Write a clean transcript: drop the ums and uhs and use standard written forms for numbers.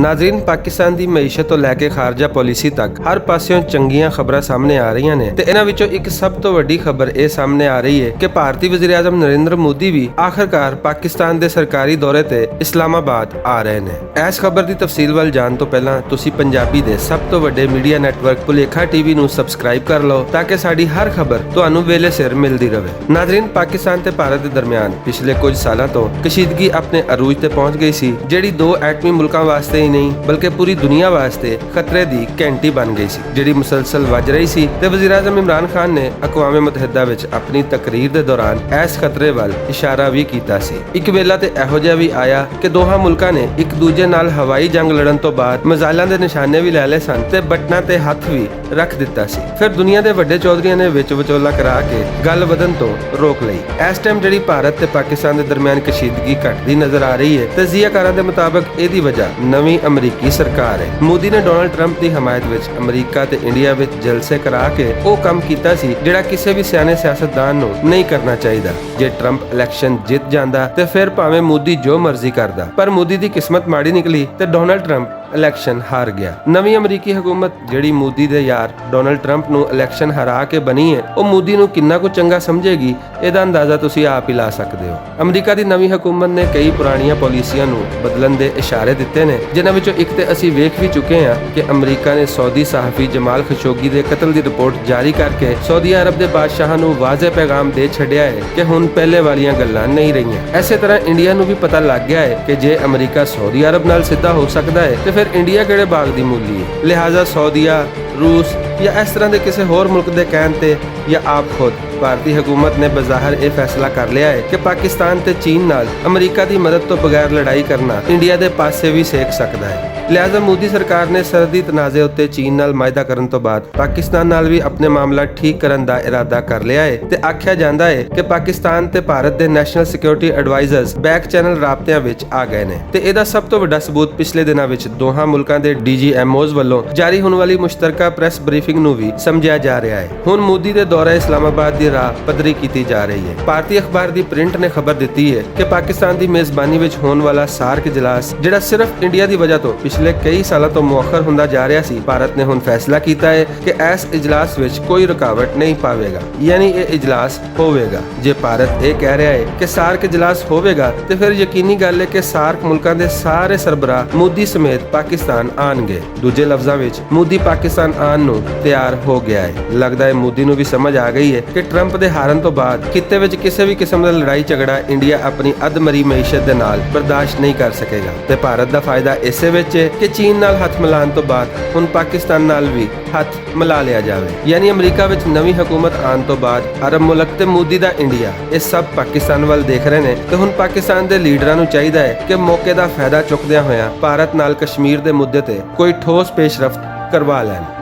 ਨਾਜ਼ਰੀਨ, ਪਾਕਿਸਤਾਨ ਦੀ ਮਈਸ਼ਤ ਤੋਂ ਲੈ ਕੇ ਖਾਰਜਾ ਪਾਲਿਸੀ ਤੱਕ ਹਰ ਪਾਸਿਓਂ ਚੰਗੀਆਂ ਖਬਰਾਂ ਸਾਹਮਣੇ ਆ ਰਹੀਆਂ ਨੇ ਤੇ ਇਹਨਾਂ ਵਿੱਚੋਂ ਇੱਕ ਸਭ ਤੋਂ ਵੱਡੀ ਖਬਰ ਇਹ ਸਾਹਮਣੇ ਆ ਰਹੀ ਹੈ ਕਿ ਭਾਰਤੀ ਵਜ਼ੀਰ ਆਜ਼ਮ ਨਰਿੰਦਰ ਮੋਦੀ ਵੀ ਆਖਰਕਾਰ ਪਾਕਿਸਤਾਨ ਦੇ ਸਰਕਾਰੀ ਦੌਰੇ ਤੇ ਇਸਲਾਮਾਬਾਦ ਆ ਰਹੇ ਨੇ। ਇਸ ਖਬਰ ਦੀ ਤਫਸੀਲ ਵੱਲ ਜਾਣ ਤੋਂ ਪਹਿਲਾਂ ਤੁਸੀਂ ਪੰਜਾਬੀ ਦੇ ਸਭ ਤੋਂ ਵੱਡੇ ਮੀਡੀਆ ਨੈਟਵਰਕ ਭੁਲੇਖਾ ਟੀਵੀ ਨੂੰ ਸਬਸਕ੍ਰਾਈਬ ਕਰ ਲਓ ਤਾਂ ਕਿ ਸਾਡੀ ਹਰ ਖਬਰ ਤੁਹਾਨੂੰ ਵੇਲੇ ਸਿਰ ਮਿਲਦੀ ਰਹੇ। ਨਾਜ਼ਰੀਨ, ਪਾਕਿਸਤਾਨ ਤੇ ਭਾਰਤ ਦੇ ਦਰਮਿਆਨ ਪਿਛਲੇ ਕੁਝ ਸਾਲਾਂ ਤੋਂ ਕਸ਼ੀਦਗੀ ਆਪਣੇ ਅਰੂਜ ਤੇ ਪਹੁੰਚ ਗਈ ਸੀ, ਜਿਹੜੀ ਦੋ ਐਟਮੀ ਮੁਲਕਾਂ ਵਾਸਤੇ ਹੀ ਨਹੀਂ ਬਲਕਿ ਪੂਰੀ ਦੁਨੀਆ ਵਾਸਤੇ ਖਤਰੇ ਦੀ ਘੰਟੀ ਬਣ ਗਈ ਸੀ, ਜਿਹੜੀ ਮੁਸਲਸਲ ਵੱਜ ਰਹੀ ਸੀ ਤੇ ਵਜ਼ੀਰ ਆਜ਼ਮ ਇਮਰਾਨ ਖਾਨ ਨੇ ਅਕਵਾਮ ਮੁਤਹਿਦਾ ਵਿੱਚ ਆਪਣੀ ਤਕਰੀਰ ਦੇ ਦੌਰਾਨ ਇਸ ਖਤਰੇ ਵੱਲ ਇਸ਼ਾਰਾ ਵੀ ਕੀਤਾ ਸੀ। ਇੱਕ ਵੇਲਾ ਤੇ ਇਹੋ ਜਿਹਾ ਵੀ ਆਇਆ ਕਿ ਦੋਹਾਂ ਮੁਲਕਾਂ ਨੇ ਇੱਕ ਦੂਜੇ ਨਾਲ ਹਵਾਈ ਜੰਗ ਲੜਨ ਤੋਂ ਬਾਅਦ ਮਿਜ਼ਾਈਲਾਂ ਦੇ ਨਿਸ਼ਾਨੇ ਵੀ ਲੈ ਲਏ ਸਨ ਤੇ ਬਟਨਾਂ ਤੇ ਹੱਥ ਵੀ ਰੱਖ ਦਿੱਤਾ ਸੀ। ਫਿਰ ਦੁਨੀਆ ਦੇ ਵੱਡੇ ਚੌਧਰੀਆਂ ਨੇ ਵਿੱਚ ਵਿਚੋਲਾ ਕਰਾ ਕੇ ਗੱਲ ਵਧਣ ਤੋਂ ਰੋਕ ਲਈ। ਇਸ ਟਾਈਮ ਜਿਹੜੀ ਭਾਰਤ ਤੇ ਪਾਕਿਸਤਾਨ ਦੇ ਦਰਮਿਆਨ ਕਸ਼ੀਦਗੀ ਘਟਦੀ ਨਜ਼ਰ ਆ ਰਹੀ ਹੈ ਤੇ ਜ਼ਿਆਕਾਰਾਂ ਦੇ ਮੁਤਾਬਕ ਇਹਦੀ ਵਜ੍ਹਾ ਨਵੀਂ ਅਮਰੀਕੀ ਸਰਕਾਰ ਹੈ। ਮੋਦੀ ਨੇ ਡੋਨਾਲਡ ਟਰੰਪ ਦੀ ਹਮਾਇਤ ਵਿੱਚ ਅਮਰੀਕਾ ਤੇ ਇੰਡੀਆ ਵਿੱਚ ਜਲਸੇ ਕਰਾ ਕੇ ਉਹ ਕੰਮ ਕੀਤਾ ਸੀ ਜਿਹੜਾ ਕਿਸੇ ਵੀ ਸਿਆਣੇ ਸਿਆਸਤਦਾਨ ਨੂੰ ਨਹੀਂ ਕਰਨਾ ਚਾਹੀਦਾ। ਜੇ ਟਰੰਪ ਇਲੈਕਸ਼ਨ ਜਿੱਤ ਜਾਂਦਾ ਤੇ ਫਿਰ ਭਾਵੇਂ ਮੋਦੀ ਜੋ ਮਰਜ਼ੀ ਕਰਦਾ, ਪਰ ਮੋਦੀ ਦੀ ਕਿਸਮਤ ਮਾੜੀ ਨਿਕਲੀ ਤੇ ਡੋਨਾਲਡ ਟਰੰਪ ਇਲੈਕਸ਼ਨ ਹਾਰ ਗਿਆ। ਨਵੀਂ ਅਮਰੀਕੀ ਹਕੂਮਤ ਜਿਹੜੀ ਮੋਦੀ ਦੇ ਯਾਰ ਡੋਨਾਲਡ ਟਰੰਪ ਨੂੰ ਇਲੈਕਸ਼ਨ ਹਰਾ ਕੇ ਬਣੀ ਹੈ, ਉਹ ਮੋਦੀ ਨੂੰ ਕਿੰਨਾ ਕੁ ਚੰਗਾ ਸਮਝੇਗੀ ਇਹਦਾ ਅੰਦਾਜ਼ਾ ਤੁਸੀਂ ਆਪ ਹੀ ਲਾ ਸਕਦੇ ਹੋ। ਅਮਰੀਕਾ ਦੀ ਨਵੀਂ ਹਕੂਮਤ ਨੇ ਕਈ ਪੁਰਾਣੀਆਂ ਪਾਲਿਸੀਆਂ ਨੂੰ ਬਦਲਣ ਦੇ ਇਸ਼ਾਰੇ ਦਿੱਤੇ ਨੇ, ਜਿਨ੍ਹਾਂ ਵਿੱਚੋਂ ਇੱਕ ਤੇ ਅਸੀਂ ਵੇਖ ਵੀ ਚੁੱਕੇ ਹਾਂ ਕਿ ਅਮਰੀਕਾ ਨੇ ਸਾਊਦੀ ਸਹਾਫੀ ਜਮਾਲ ਖਸ਼ੋਗੀ ਦੇ ਕਤਲ ਦੀ ਰਿਪੋਰਟ ਜਾਰੀ ਕਰਕੇ ਸਾਊਦੀ ਅਰਬ ਦੇ ਬਾਦਸ਼ਾਹ ਨੂੰ ਵਾਜ਼ਿਹ ਪੈਗਾਮ ਦੇ ਛੱਡਿਆ ਹੈ ਕਿ ਹੁਣ ਪਹਿਲੇ ਵਾਲੀਆਂ ਗੱਲਾਂ ਨਹੀਂ ਰਹੀਆਂ। ਐਸੇ ਤਰ੍ਹਾਂ ਇੰਡੀਆ ਨੂੰ ਵੀ ਪਤਾ ਲੱਗ ਗਿਆ ਹੈ ਕਿ ਜੇ ਅਮਰੀਕਾ ਸਾਊਦੀ ਅਰਬ ਨਾਲ ਸਿੱਧਾ ਹੋ ਸਕਦਾ ਹੈ ਤੇ ਫਿਰ ਇੰਡੀਆ ਕਿਹੜੇ ਬਾਗ ਦੀ ਮੂਲੀ ਹੈ। ਲਿਹਾਜ਼ਾ ਸਾਊਦੀਆ, ਰੂਸ ਜਾਂ ਇਸ ਤਰ੍ਹਾਂ ਦੇ ਕਿਸੇ ਹੋਰ ਮੁਲਕ ਦੇ ਕਹਿਣ ਤੇ ਜਾਂ ਆਪ ਖੁਦ ਭਾਰਤੀ ਹਕੂਮਤ ਨੇ ਬਜ਼ਾਹਰ ਇਹ ਫੈਸਲਾ ਕਰ ਲਿਆ ਹੈ ਕਿ ਪਾਕਿਸਤਾਨ ਤੇ ਚੀਨ ਨਾਲ ਅਮਰੀਕਾ ਦੀ ਮਦਦ ਤੋਂ ਬਗੈਰ ਲੜਾਈ ਕਰਨਾ ਇੰਡੀਆ ਦੇ ਪਾਸੇ ਵੀ ਸੇਕ ਸਕਦਾ ਹੈ। ਲਿਹਾਜ਼ਾ ਮੋਦੀ ਸਰਕਾਰ ਨੇ ਸਰਹੱਦੀ ਤਨਾਜ਼ੇ ਉੱਤੇ ਚੀਨ ਨਾਲ ਮਾਇਦਾ ਕਰਨ ਤੋਂ ਬਾਅਦ ਪਾਕਿਸਤਾਨ ਨਾਲ ਵੀ ਆਪਣੇ ਮਾਮਲਾ ਠੀਕ ਕਰਨ ਦਾ ਇਰਾਦਾ ਕਰ ਲਿਆ ਹੈ ਤੇ ਆਖਿਆ ਜਾਂਦਾ ਹੈ ਕਿ ਪਾਕਿਸਤਾਨ ਤੇ ਭਾਰਤ ਦੇ national security advisers back channel ਰਾਬਤਿਆਂ ਵਿੱਚ ਆ ਗਏ ਨੇ ਤੇ ਇਹਦਾ ਸਭ ਤੋਂ ਵੱਡਾ ਸਬੂਤ ਪਿਛਲੇ ਦਿਨਾਂ ਵਿੱਚ ਦੋਹਾਂ ਮੁਲਕਾਂ ਦੇ DGMOs ਵੱਲੋਂ ਜਾਰੀ ਹੋਣ ਵਾਲੀ ਮੁਸ਼ਤਰਕਾ ਪ੍ਰੈਸ ਬਰੀਫਿੰਗ ਨੂੰ ਵੀ ਸਮਝਿਆ ਜਾ ਰਿਹਾ ਹੈ। ਹੁਣ ਮੋਦੀ ਦੇ ਦੌਰਾ ਇਸਲਾਮਾਬਾਦ ਦੀ ਰਾਹ ਪੱਧਰੀ ਕੀਤੀ ਜਾ ਰਹੀ ਹੈ। ਭਾਰਤੀ ਅਖਬਾਰ ਦੀ ਪ੍ਰਿੰਟ ਨੇ ਖਬਰ ਦਿੱਤੀ ਹੈ ਕਿ ਪਾਕਿਸਤਾਨ ਦੀ ਮੇਜ਼ਬਾਨੀ ਵਿੱਚ ਹੋਣ ਵਾਲਾ ਸਾਰਕ ਇਜਲਾਸ ਜਿਹੜਾ ਸਿਰਫ ਇੰਡੀਆ ਦੀ ਵਜ੍ਹਾ ਤੋਂ ਪਿਛਲੇ ਕਈ ਸਾਲਾਂ ਤੋਂ ਮੁਅੱਖਰ ਹੁੰਦਾ ਜਾ ਰਿਹਾ ਸੀ, ਭਾਰਤ ਨੇ ਹੁਣ ਫੈਸਲਾ ਕੀਤਾ ਹੈ ਕਿ ਇਸ ਇਜਲਾਸ ਵਿੱਚ ਕੋਈ ਰੁਕਾਵਟ ਨਹੀਂ ਪਾਵੇਗਾ, ਯਾਨੀ ਇਹ ਇਜਲਾਸ ਹੋਵੇਗਾ। ਜੇ ਭਾਰਤ ਇਹ ਕਹਿ ਰਿਹਾ ਹੈ ਕਿ ਸਾਰਕ ਇਜਲਾਸ ਹੋਵੇਗਾ ਤੇ ਫਿਰ ਯਕੀਨੀ ਗੱਲ ਹੈ ਕਿ ਸਾਰਕ ਮੁਲਕਾਂ ਦੇ ਸਾਰੇ ਸਰਬਰਾਹ ਮੋਦੀ ਸਮੇਤ ਪਾਕਿਸਤਾਨ ਆਣਗੇ। ਦੂਜੇ ਲਫ਼ਜ਼ਾਂ ਵਿੱਚ ਮੋਦੀ ਪਾਕਿਸਤਾਨ ਆਉਣ ਨੂੰ ਤਿਆਰ ਹੋ ਗਿਆ ਹੈ। ਲੱਗਦਾ ਹੈ ਮੋਦੀ ਨੂੰ ਵੀ ਸਮਝ ਆ ਗਈ ਹੈ ਕਿ ਟਰੰਪ ਦੇ ਹਾਰਨ ਤੋਂ ਬਾਅਦ ਖਿੱਤੇ ਵਿੱਚ ਕਿਸੇ ਵੀ ਕਿਸਮ ਦਾ ਲੜਾਈ ਝਗੜਾ ਇੰਡੀਆ ਆਪਣੀ ਅਧਮਰੀ ਮਈਸ਼ਤ ਦੇ ਨਾਲ ਬਰਦਾਸ਼ਤ ਨਹੀਂ ਕਰ ਸਕੇਗਾ ਤੇ ਭਾਰਤ ਦਾ ਫਾਇਦਾ ਇਸੇ ਵਿੱਚ ਹੈ ਕਿ ਚੀਨ ਨਾਲ ਹੱਥ ਮਿਲਾਉਣ ਤੋਂ ਬਾਅਦ ਹੁਣ ਪਾਕਿਸਤਾਨ ਨਾਲ ਵੀ ਹੱਥ ਮਿਲਾ ਲਿਆ ਜਾਵੇ। ਯਾਨੀ ਅਮਰੀਕਾ ਵਿੱਚ ਨਵੀਂ ਹਕੂਮਤ ਆਉਣ ਤੋਂ ਬਾਅਦ ਅਰਬ ਮੁਲਕ ਤੇ ਮੋਦੀ ਦਾ ਇੰਡੀਆ ਇਹ ਸਭ ਪਾਕਿਸਤਾਨ ਵੱਲ ਦੇਖ ਰਹੇ ਨੇ ਤੇ ਹੁਣ ਪਾਕਿਸਤਾਨ ਦੇ ਲੀਡਰਾਂ ਨੂੰ ਚਾਹੀਦਾ ਹੈ ਕਿ ਮੌਕੇ ਦਾ ਫਾਇਦਾ ਚੁੱਕਦਿਆਂ ਹੋਇਆਂ ਭਾਰਤ ਨਾਲ ਕਸ਼ਮੀਰ ਦੇ ਮੁੱਦੇ ਤੇ ਕੋਈ ਠੋਸ ਪੇਸ਼ਰਫਤ ਕਰਵਾ ਲੈਣ।